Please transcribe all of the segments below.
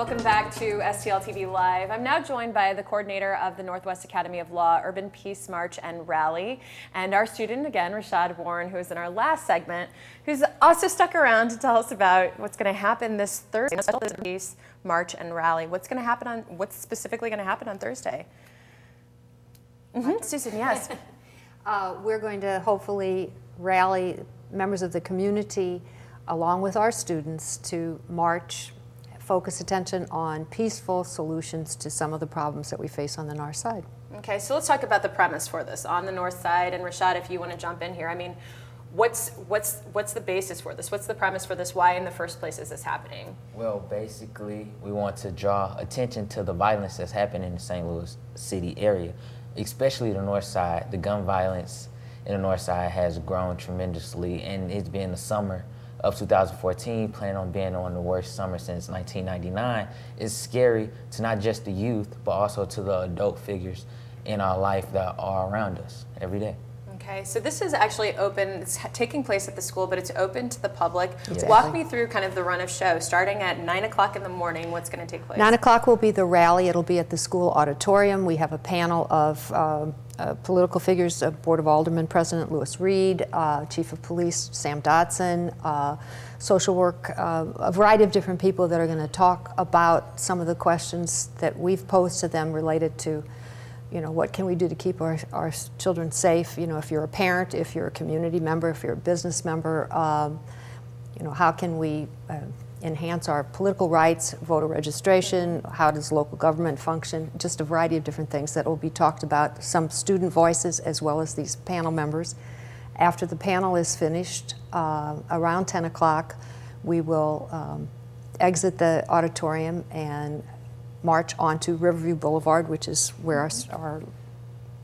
Welcome back to STL TV Live. I'm now joined by the coordinator of the Northwest Academy of Law Urban Peace March and Rally, and our student, again, Rashiad Warren, who was in our last segment, who's also stuck around to tell us about what's going to happen this Thursday, Peace March and Rally. What's specifically going to happen on Thursday? Susan, yes. We're going to hopefully rally members of the community along with our students to march, focus attention on peaceful solutions to some of the problems that we face on the north side. Okay, so let's talk about the premise for this on the north side. And Rashiad, if you want to jump in here, I mean, what's the basis for this? What's the premise for this? Why in the first place is this happening? Well, basically, we want to draw attention to the violence that's happening in the St. Louis City area, especially the north side. The gun violence in the north side has grown tremendously, and it's been the summer of 2014, planning on being on the worst summer since 1999. It's scary to not just the youth, but also to the adult figures in our life that are around us every day. Okay, so this is actually open, it's taking place at the school, but it's open to the public. Exactly. Walk me through kind of the run of show, starting at 9 o'clock in the morning, what's going to take place? 9 o'clock will be the rally. It'll be at the school auditorium. We have a panel of political figures, Board of Aldermen President Lewis Reed, Chief of Police Sam Dotson, social work, a variety of different people that are going to talk about some of the questions that we've posed to them related to, you know, what can we do to keep our children safe? You know, if you're a parent, if you're a community member, if you're a business member, you know, how can we enhance our political rights, voter registration, how does local government function, just a variety of different things that will be talked about, some student voices as well as these panel members. After the panel is finished, around 10 o'clock, we will exit the auditorium and march onto Riverview Blvd, which is where our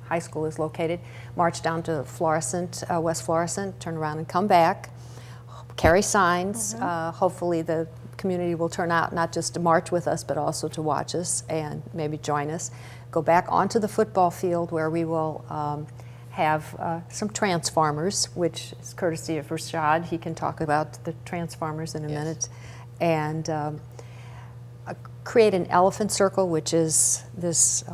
high school is located, march down to Florissant, West Florissant, turn around and come back, carry signs. Hopefully the community will turn out not just to march with us, but also to watch us and maybe join us. Go back onto the football field where we will have some transformers, which is courtesy of Rashiad. He can talk about the transformers in a minute. And create an elephant circle, which is this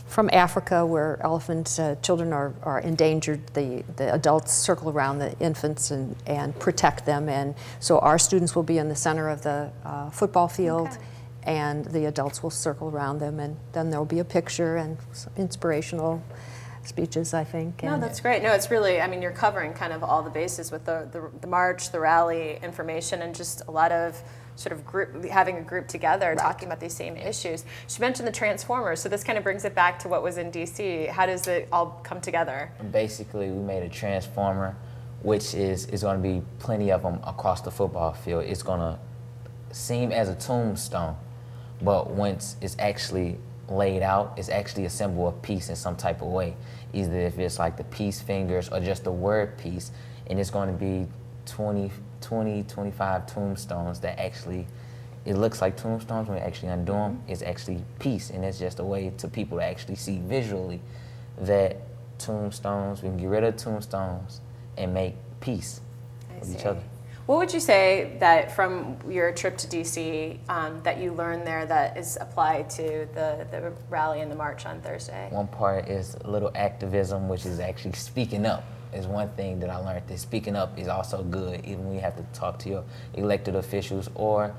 from Africa, where elephant children are endangered. The adults circle around the infants and protect them, and so our students will be in the center of the football field, and the adults will circle around them, and then there will be a picture and some inspirational speeches, I think. No, that's great. No, it's really, I mean, you're covering kind of all the bases with the march, the rally, information, and just a lot of sort of having a group together talking about these same issues. She mentioned the transformers, so this kind of brings it back to what was in DC. How does it all come together? Basically, we made a transformer, which is going to be plenty of them across the football field. It's going to seem as a tombstone, but once it's actually laid out, it's actually a symbol of peace in some type of way, either if it's like the peace fingers or just the word peace, and it's going to be 25 tombstones that actually, it looks like tombstones when you actually undo them. It's actually peace, and it's just a way to people to actually see visually that tombstones, we can get rid of tombstones and make peace with each other. What would you say that from your trip to DC that you learned there that is applied to the rally and the march on Thursday? One part is a little activism, which is actually speaking up. Is one thing that I learned, that speaking up is also good, even when you have to talk to your elected officials or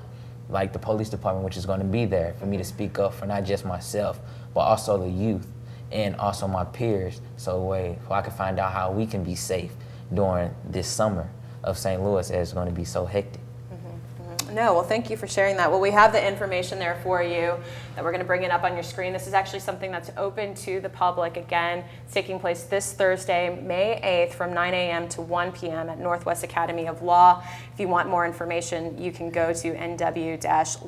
like the police department, which is going to be there for me to speak up for not just myself, but also the youth and also my peers, so I can find out how we can be safe during this summer of St. Louis as it's going to be so hectic. No, well, thank you for sharing that. Well, we have the information there for you that we're going to bring it up on your screen. This is actually something that's open to the public. Again, it's taking place this Thursday, May 8th from 9 a.m. to 1 p.m. at Northwest Academy of Law. If you want more information, you can go to nw-law.org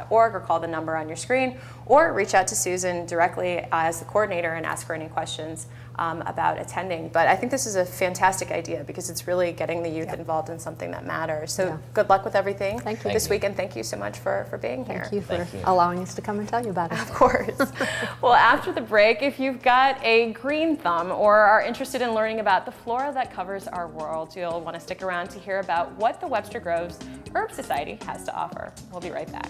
or call the number on your screen, or reach out to Susan directly as the coordinator and ask her any questions about attending. But I think this is a fantastic idea because it's really getting the youth involved in something that matters. So good luck with everything this week, and thank you so much for being here. Thank you for allowing us to come and tell you about it. Of course. Well, after the break, if you've got a green thumb or are interested in learning about the flora that covers our world, you'll want to stick around to hear about what the Webster Groves Herb Society has to offer. We'll be right back.